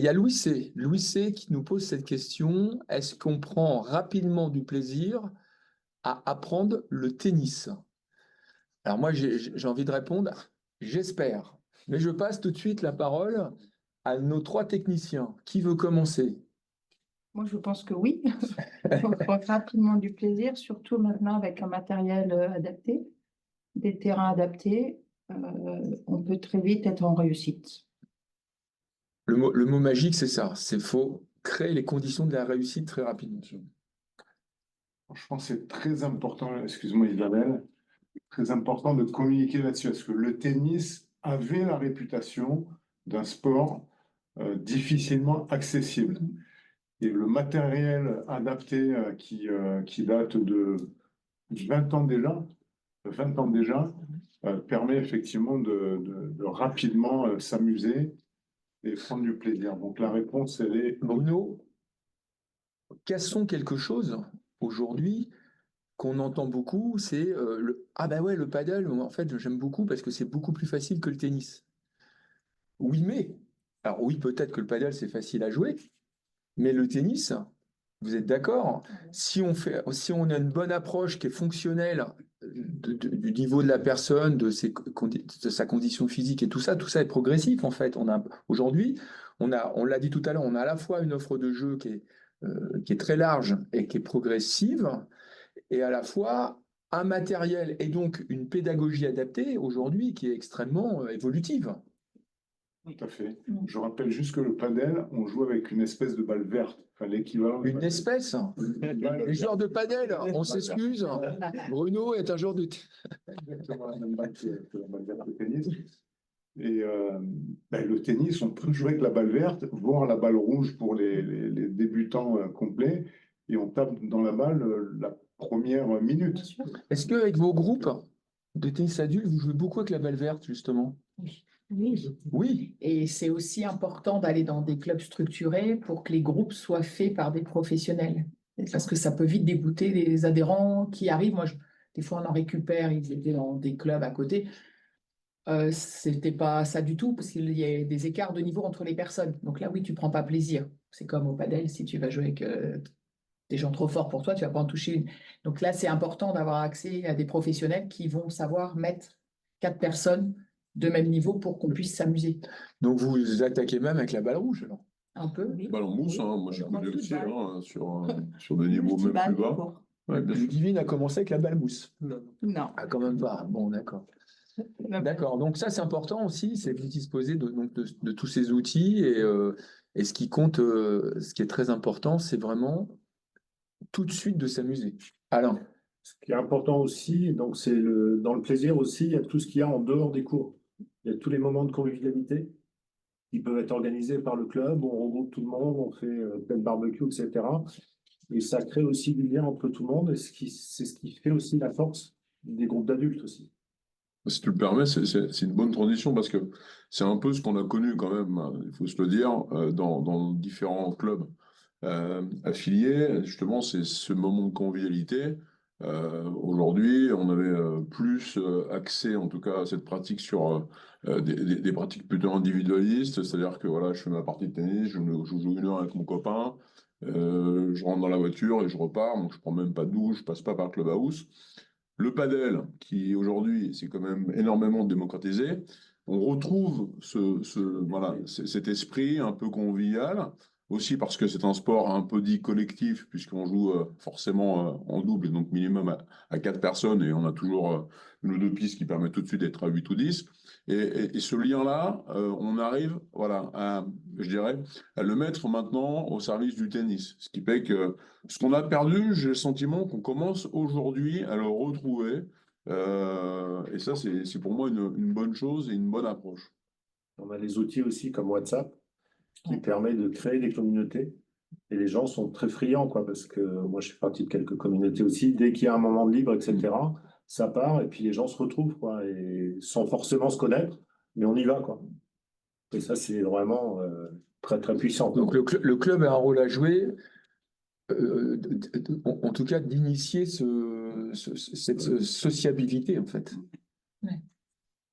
Il y a Louis C. Louis C. qui nous pose cette question. Est-ce qu'on prend rapidement du plaisir à apprendre le tennis? Alors moi, j'ai envie de répondre, j'espère. Mais je passe tout de suite la parole à nos trois techniciens. Qui veut commencer? Moi, je pense que oui. On prend rapidement du plaisir, surtout maintenant avec un matériel adapté, des terrains adaptés. On peut très vite être en réussite. Le mot magique, c'est ça. C'est faut créer les conditions de la réussite très rapidement. Je pense que c'est très important, excuse-moi Isabelle, très important de communiquer là-dessus, parce que le tennis avait la réputation d'un sport difficilement accessible. Et le matériel adapté qui date de 20 ans déjà, permet effectivement de rapidement s'amuser et prendre du plaisir. Donc la réponse, elle est... Bruno, cassons quelque chose aujourd'hui qu'on entend beaucoup, c'est ah bah ouais, le paddle, en fait, j'aime beaucoup parce que c'est beaucoup plus facile que le tennis. Oui, mais, alors oui, peut-être que le paddle, c'est facile à jouer, mais le tennis, vous êtes d'accord? Si on a une bonne approche qui est fonctionnelle du niveau de la personne, de sa condition physique et tout ça est progressif en fait. Aujourd'hui, on l'a dit tout à l'heure, on a à la fois une offre de jeu qui est très large et qui est progressive, et à la fois un matériel et donc une pédagogie adaptée aujourd'hui qui est extrêmement évolutive. Tout à fait. Je rappelle juste que le padel, on joue avec une espèce de balle verte, enfin l'équivalent. Une espèce? Les joueurs de padel, on s'excuse. Bruno est un joueur de... Exactement la même balle que la balle verte de tennis. Et le tennis, on peut jouer avec la balle verte, voire la balle rouge pour les débutants complets, et on tape dans la balle la première minute. Est-ce qu'avec vos groupes de tennis adultes, vous jouez beaucoup avec la balle verte, justement? Oui. Oui. Oui. Et c'est aussi important d'aller dans des clubs structurés pour que les groupes soient faits par des professionnels. Parce que ça peut vite dégoûter les adhérents qui arrivent. Des fois, on en récupère, ils étaient dans des clubs à côté. C'était pas ça du tout, parce qu'il y a des écarts de niveau entre les personnes. Donc là, oui, tu prends pas plaisir. C'est comme au padel, si tu vas jouer avec des gens trop forts pour toi, tu vas pas en toucher une. Donc là, c'est important d'avoir accès à des professionnels qui vont savoir mettre 4 personnes de même niveau pour qu'on puisse s'amuser. Donc vous vous attaquez même avec la balle rouge, alors? Un peu. Oui. Balle en mousse, Oui. hein, moi j'ai Dans connu toute aussi, balle. hein, sur des niveaux même plus bas. Ouais, bien sûr. Ludivine a commencé avec la balle mousse. Non. Ah, quand même pas. Bon, d'accord. D'accord. Donc ça, c'est important aussi, c'est de disposer de tous ces outils. Et ce qui compte, ce qui est très important, c'est vraiment tout de suite de s'amuser. Alain. Ce qui est important aussi, donc c'est dans le plaisir aussi, il y a tout ce qu'il y a en dehors des cours. Il y a tous les moments de convivialité qui peuvent être organisés par le club, on regroupe tout le monde, on fait plein de barbecue, etc. Et ça crée aussi du lien entre tout le monde, et c'est ce qui fait aussi la force des groupes d'adultes aussi. Si tu le permets, c'est une bonne transition parce que c'est un peu ce qu'on a connu quand même, hein, il faut se le dire, dans différents clubs affiliés. Justement, c'est ce moment de convivialité. Aujourd'hui, on avait plus accès, en tout cas, à cette pratique sur des pratiques plutôt individualistes. C'est-à-dire que voilà, je fais ma partie de tennis, je joue 1 heure avec mon copain, je rentre dans la voiture et je repars. Donc, je prends même pas de douche, je passe pas par le clubhouse. Le padel, qui aujourd'hui s'est quand même énormément démocratisé, on retrouve voilà, cet esprit un peu convivial, aussi parce que c'est un sport un peu dit collectif, puisqu'on joue forcément en double, et donc minimum à 4 personnes, et on a toujours une ou deux pistes qui permettent tout de suite d'être à 8 ou 10. Et ce lien-là, on arrive, voilà, je dirais, à le mettre maintenant au service du tennis. Ce qui fait que ce qu'on a perdu, j'ai le sentiment qu'on commence aujourd'hui à le retrouver. Et ça, c'est pour moi une bonne chose et une bonne approche. On a les outils aussi comme WhatsApp qui permet de créer des communautés. Et les gens sont très friands, quoi, parce que moi, je fais partie de quelques communautés aussi. Dès qu'il y a un moment de libre, etc., ça part et puis les gens se retrouvent, quoi, et sans forcément se connaître, mais on y va, quoi. Et ça, c'est vraiment très, très puissant. Donc le club a un rôle à jouer, en tout cas d'initier cette sociabilité, en fait. Ouais.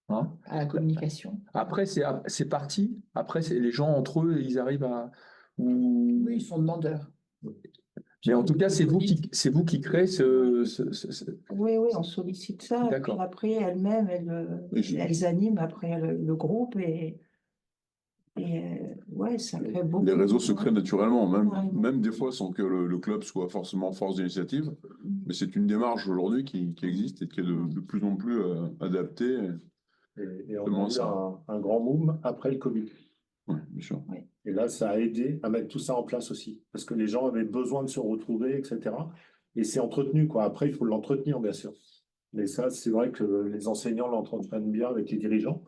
hein. à la communication. Après, c'est parti. Après, les gens entre eux, ils arrivent à. Ou... Oui, ils sont demandeurs. Mais en tout cas, c'est vous qui créez Oui, oui, on sollicite ça. Et puis D'accord. après, elles-mêmes, elles animent après le groupe ouais, ça fait beaucoup. Les réseaux se créent naturellement, Carrément. même des fois sans que le club soit forcément force d'initiative. Mais c'est une démarche aujourd'hui qui existe et qui est de plus en plus adaptée. Et on Comment a eu ça? un grand boom après le Covid. Ouais, bien sûr. Et là, ça a aidé à mettre tout ça en place aussi, parce que les gens avaient besoin de se retrouver, etc. Et c'est entretenu, quoi. Après, il faut l'entretenir, bien sûr. Mais ça, c'est vrai que les enseignants l'entretiennent bien avec les dirigeants,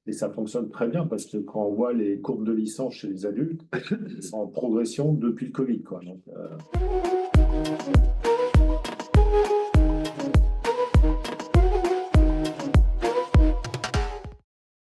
et ça fonctionne très bien, parce que quand on voit les courbes de licence chez les adultes, c'est en progression depuis le Covid, quoi. Donc,